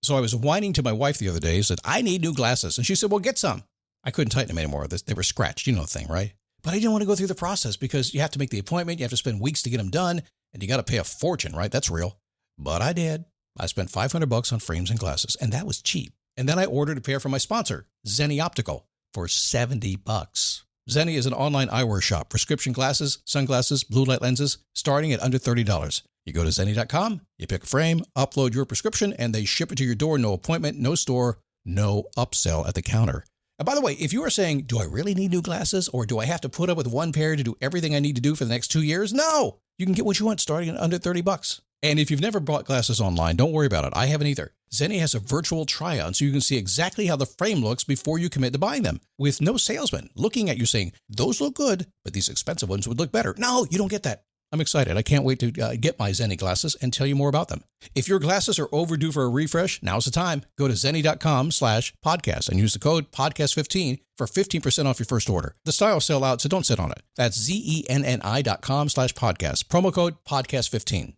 So I was whining to my wife the other day, said, I need new glasses. And she said, well, get some. I couldn't tighten them anymore. They were scratched. You know the thing, right? But I didn't want to go through the process because you have to make the appointment. You have to spend weeks to get them done. And you got to pay a fortune, right? That's real. But I did. I spent $500 on frames and glasses, and that was cheap. And then I ordered a pair from my sponsor, Zenni Optical, for $70. Zenni is an online eyewear shop. Prescription glasses, sunglasses, blue light lenses, starting at under $30. You go to Zenni.com, you pick a frame, upload your prescription, and they ship it to your door. No appointment, no store, no upsell at the counter. And by the way, if you are saying, do I really need new glasses, or do I have to put up with one pair to do everything I need to do for the next 2 years? No! You can get what you want starting at under $30. And if you've never bought glasses online, don't worry about it. I haven't either. Zenni has a virtual try-on so you can see exactly how the frame looks before you commit to buying them, with no salesman looking at you saying, those look good, but these expensive ones would look better. No, you don't get that. I'm excited. I can't wait to get my Zenni glasses and tell you more about them. If your glasses are overdue for a refresh, now's the time. Go to Zenni.com/podcast and use the code podcast15 for 15% off your first order. The styles sell out, so don't sit on it. That's Zenni.com/podcast. Promo code podcast15.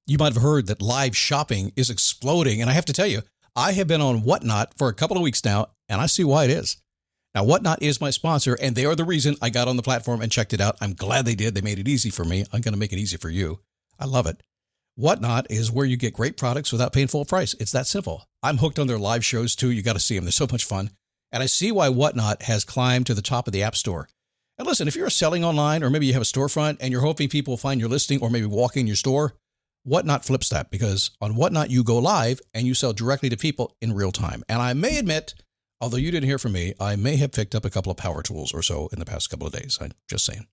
You might have heard that live shopping is exploding, and I have to tell you, I have been on Whatnot for a couple of weeks now, and I see why it is. Now, Whatnot is my sponsor, and they are the reason I got on the platform and checked it out. I'm glad they did. They made it easy for me. I'm going to make it easy for you. I love it. Whatnot is where you get great products without paying full price. It's that simple. I'm hooked on their live shows, too. You got to see them. They're so much fun. And I see why Whatnot has climbed to the top of the App Store. And listen, if you're selling online, or maybe you have a storefront, and you're hoping people will find your listing or maybe walk in your store, Whatnot flips that, because on Whatnot, you go live and you sell directly to people in real time. And I may admit, although you didn't hear from me, I may have picked up a couple of power tools or so in the past couple of days. I'm just saying.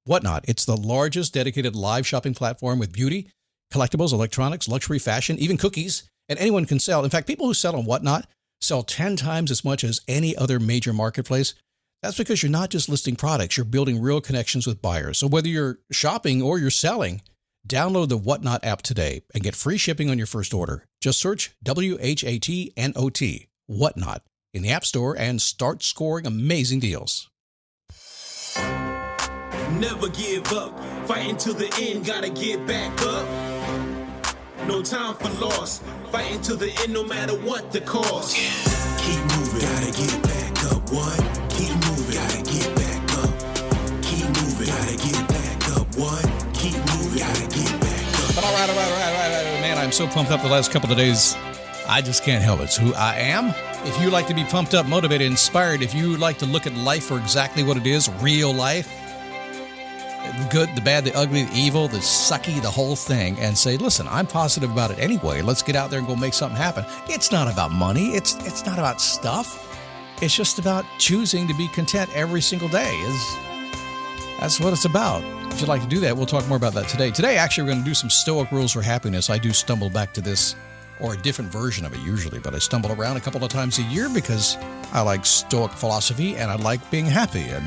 Whatnot, it's the largest dedicated live shopping platform with beauty, collectibles, electronics, luxury, fashion, even cookies, and anyone can sell. In fact, people who sell on Whatnot sell 10 times as much as any other major marketplace. That's because you're not just listing products, you're building real connections with buyers. So whether you're shopping or you're selling, download the Whatnot app today and get free shipping on your first order. Just search WHATNOT, Whatnot, in the App Store and start scoring amazing deals. Never give up, fighting till the end, gotta get back up. No time for loss, fighting till the end no matter what the cost. Keep moving, gotta get back up, what? Keep moving, gotta get back up. Keep moving, gotta get back up, what? Keep moving, gotta get back up. But all right. Man, I'm so pumped up the last couple of days. I just can't help it. It's who I am. If you like to be pumped up, motivated, inspired, if you like to look at life for exactly what it is, real life, the good, the bad, the ugly, the evil, the sucky, the whole thing, and say, listen, I'm positive about it anyway. Let's get out there and go make something happen. It's not about money. It's not about stuff. It's just about choosing to be content every single day. That's what it's about. If you'd like to do that, we'll talk more about that today. Today, actually, we're going to do some Stoic rules for happiness. I do stumble back to this, or a different version of it usually, but I stumble around a couple of times a year because I like Stoic philosophy and I like being happy, and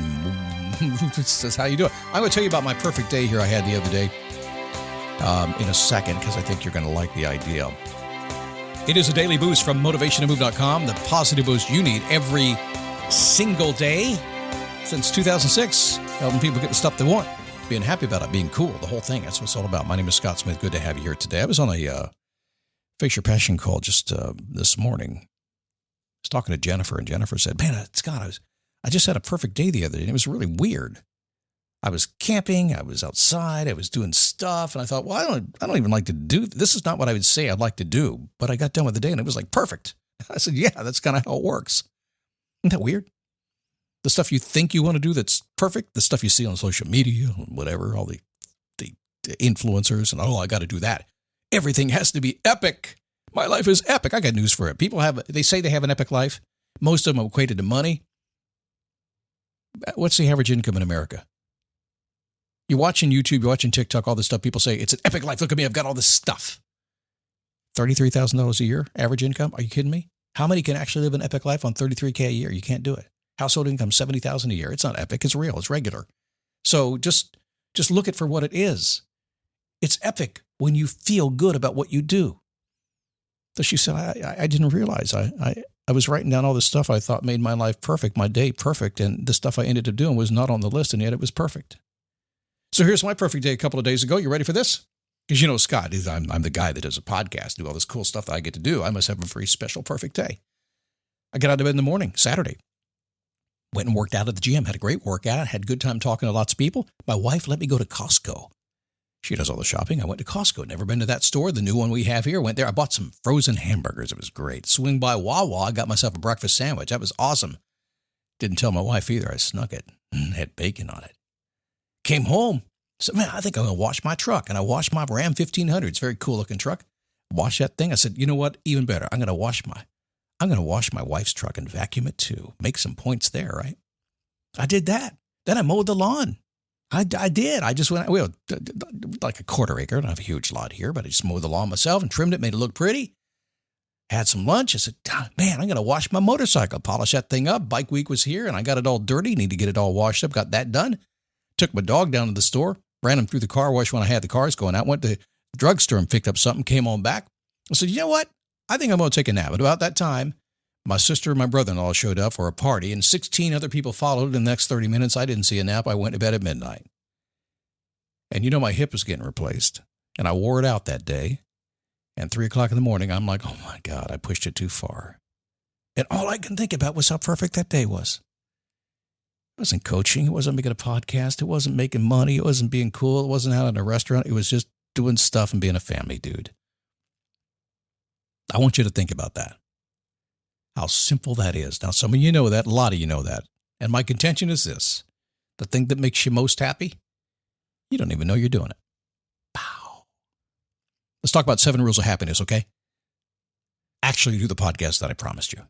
it's just how you do it. I'm going to tell you about my perfect day here I had the other day in a second, because I think you're going to like the idea. It is a daily boost from motivationtomove.com, the positive boost you need every single day since 2006, helping people get the stuff they want, being happy about it, being cool, the whole thing. That's what it's all about. My name is Scott Smith. Good to have you here today. I was on a Face Your Passion call just this morning. I was talking to Jennifer, and Jennifer said, man, Scott, I just had a perfect day the other day, and it was really weird. I was camping, I was outside, I was doing stuff, and I thought, well, I don't even like to do, this is not what I would say I'd like to do, but I got done with the day, and it was like perfect. I said, yeah, that's kind of how it works. Isn't that weird? The stuff you think you want to do that's perfect, the stuff you see on social media, whatever, all the influencers, and I got to do that. Everything has to be epic. My life is epic. I got news for it. People they say they have an epic life. Most of them are equated to money. What's the average income in America? You're watching YouTube, you're watching TikTok, all this stuff. People say, it's an epic life. Look at me. I've got all this stuff. $33,000 a year, average income. Are you kidding me? How many can actually live an epic life on $33K a year? You can't do it. Household income, $70,000 a year. It's not epic. It's real. It's regular. So just look at it for what it is. It's epic when you feel good about what you do. So she said, I didn't realize. I was writing down all this stuff I thought made my life perfect, my day perfect, and the stuff I ended up doing was not on the list, and yet it was perfect. So here's my perfect day a couple of days ago. You ready for this? Because, Scott, I'm the guy that does a podcast, do all this cool stuff that I get to do. I must have a very special, perfect day. I got out of bed in the morning, Saturday. Went and worked out at the gym, had a great workout, had a good time talking to lots of people. My wife let me go to Costco. She does all the shopping. I went to Costco. Never been to that store, the new one we have here. Went there. I bought some frozen hamburgers. It was great. Swing by Wawa. I got myself a breakfast sandwich. That was awesome. Didn't tell my wife either. I snuck it. Had bacon on it. Came home. Said, man, I think I'm going to wash my truck. And I washed my Ram 1500. It's a very cool looking truck. Wash that thing. I said, you know what? Even better. I'm going to wash my wife's truck and vacuum it too. Make some points there, right? I did that. Then I mowed the lawn. I did. I just went, like a quarter acre. I don't have a huge lot here, but I just mowed the lawn myself and trimmed it, made it look pretty. Had some lunch. I said, man, I'm going to wash my motorcycle, polish that thing up. Bike week was here and I got it all dirty. Need to get it all washed up. Got that done. Took my dog down to the store, ran him through the car wash when I had the cars going out, went to the drugstore and picked up something, came on back. I said, you know what? I think I'm going to take a nap. At about that time, my sister and my brother-in-law showed up for a party, and 16 other people followed in the next 30 minutes. I didn't see a nap. I went to bed at midnight. And my hip was getting replaced, and I wore it out that day. And 3 o'clock in the morning, I'm like, oh, my God, I pushed it too far. And all I can think about was how perfect that day was. It wasn't coaching. It wasn't making a podcast. It wasn't making money. It wasn't being cool. It wasn't out in a restaurant. It was just doing stuff and being a family dude. I want you to think about that. How simple that is. Now, some of you know that. A lot of you know that. And my contention is this. The thing that makes you most happy, you don't even know you're doing it. Pow. Let's talk about 7 rules of happiness, okay? Actually do the podcast that I promised you.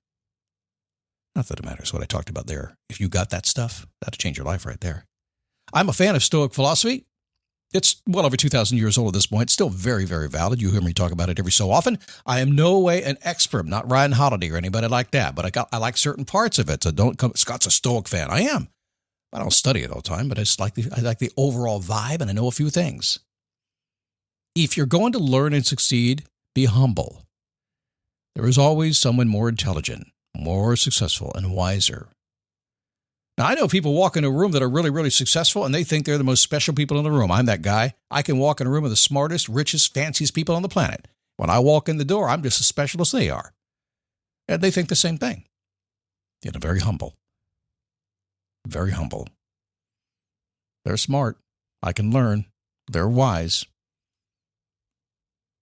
Not that it matters what I talked about there. If you got that stuff, that'll change your life right there. I'm a fan of Stoic Philosophy. It's well over 2,000 years old at this point. Still very, very valid. You hear me talk about it every so often. I am no way an expert. I'm not Ryan Holiday or anybody like that, but I like certain parts of it. So don't come, Scott's a Stoic fan. I am. I don't study it all the time, but I like the overall vibe, and I know a few things. If you're going to learn and succeed, be humble. There is always someone more intelligent, more successful, and wiser. Now, I know people walk into a room that are really, really successful, and they think they're the most special people in the room. I'm that guy. I can walk in a room of the smartest, richest, fanciest people on the planet. When I walk in the door, I'm just as special as they are. And they think the same thing. They're very humble. Very humble. They're smart. I can learn. They're wise.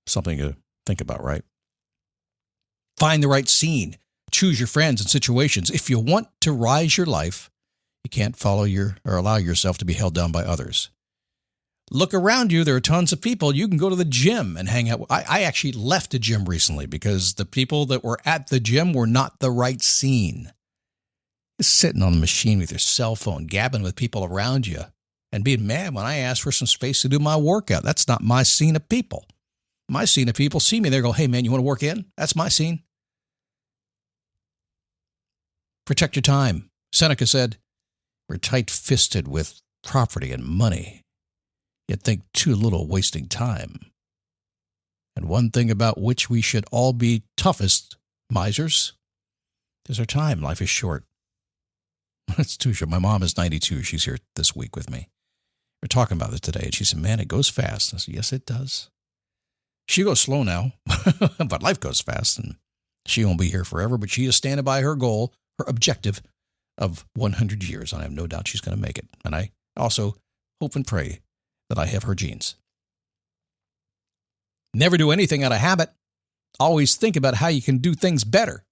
Something to think about, right? Find the right scene. Choose your friends and situations. If you want to rise your life, you can't follow or allow yourself to be held down by others. Look around you. There are tons of people. You can go to the gym and hang out. I actually left a gym recently because the people that were at the gym were not the right scene. Just sitting on the machine with your cell phone, gabbing with people around you, and being mad when I ask for some space to do my workout. That's not my scene of people. My scene of people see me. They go, hey, man, you want to work in? That's my scene. Protect your time. Seneca said, we're tight-fisted with property and money, yet think too little wasting time. And one thing about which we should all be toughest misers is our time. Life is short. That's too short. My mom is 92. She's here this week with me. We're talking about it today, and she said, man, it goes fast. I said, yes, it does. She goes slow now, but life goes fast, and she won't be here forever, but she is standing by her goal, her objective of 100 years, and I have no doubt she's going to make it. And I also hope and pray that I have her genes. Never do anything out of habit. Always think about how you can do things better,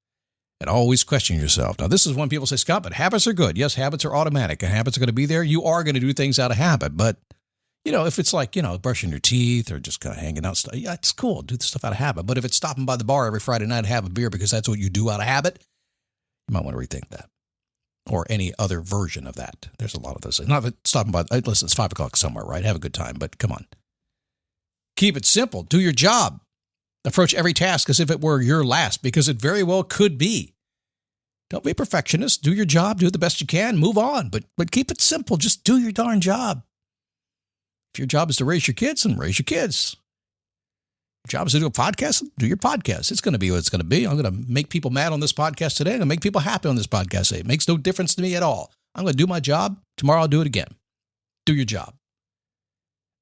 and always question yourself. Now, this is when people say, Scott, but habits are good. Yes, habits are automatic, and habits are going to be there. You are going to do things out of habit, but if it's like, brushing your teeth or just kind of hanging out, yeah, it's cool. Do the stuff out of habit. But if it's stopping by the bar every Friday night to have a beer because that's what you do out of habit, you might want to rethink that. Or any other version of that. There's a lot of those. Not that stopping by, listen, it's 5 o'clock somewhere, right? Have a good time, but come on. Keep it simple. Do your job. Approach every task as if it were your last, because it very well could be. Don't be a perfectionist. Do your job. Do the best you can. Move on. But keep it simple. Just do your darn job. If your job is to raise your kids, then raise your kids. If your job is to do a podcast, do your podcast. It's going to be what it's going to be. I'm going to make people mad on this podcast today. I'm going to make people happy on this podcast today. It makes no difference to me at all. I'm going to do my job. Tomorrow I'll do it again. Do your job.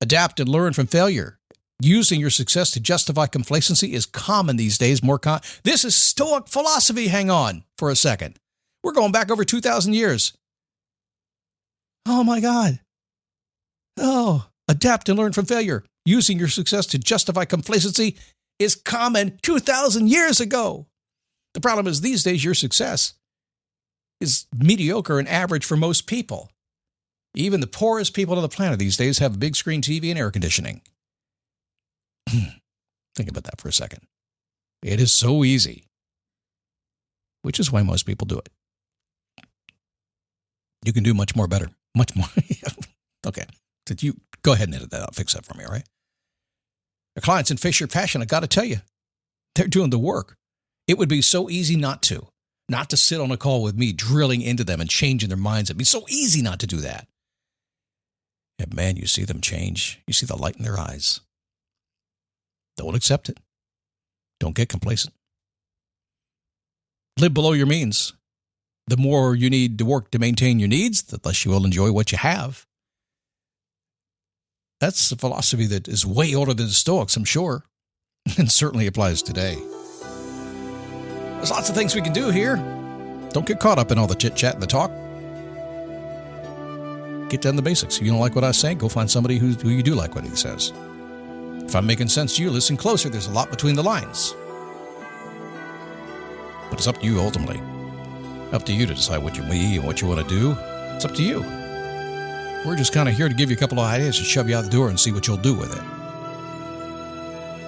Adapt and learn from failure. Using your success to justify complacency is common these days. This is Stoic philosophy. Hang on for a second. We're going back over 2,000 years. Oh, my God. Oh, adapt and learn from failure. Using your success to justify complacency is common 2,000 years ago. The problem is these days your success is mediocre and average for most people. Even the poorest people on the planet these days have a big screen TV and air conditioning. Think about that for a second. It is so easy, which is why most people do it. You can do much more better. Much more. Okay. So you go ahead and edit that out. Fix that for me, all right? The clients in Face Your Passion, I got to tell you, they're doing the work. It would be so easy not to sit on a call with me, drilling into them and changing their minds. It'd be so easy not to do that. And man, you see them change. You see the light in their eyes. Don't accept it. Don't get complacent. Live below your means. The more you need to work to maintain your needs, the less you will enjoy what you have. That's a philosophy that is way older than the Stoics, I'm sure, and certainly applies today. There's lots of things we can do here. Don't get caught up in all the chit-chat and the talk. Get down to the basics. If you don't like what I say, go find somebody who you do like what he says. If I'm making sense to you, listen closer. There's a lot between the lines. But it's up to you ultimately. Up to you to decide what you need and what you want to do. It's up to you. We're just kind of here to give you a couple of ideas to shove you out the door and see what you'll do with it.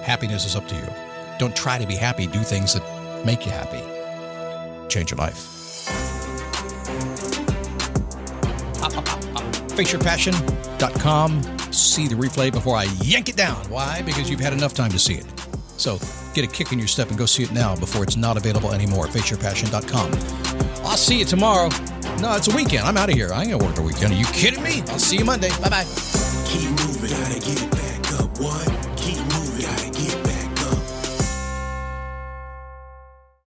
Happiness is up to you. Don't try to be happy. Do things that make you happy. Change your life. FaceYourPassion.com. See the replay before I yank it down. Why? Because you've had enough time to see it. So get a kick in your step and go see it now before it's not available anymore. FaceYourPassion.com. I'll see you tomorrow. No, it's a weekend. I'm out of here. I ain't going to work the weekend. Are you kidding me? I'll see you Monday. Bye-bye. Keep moving. Gotta get back up. What?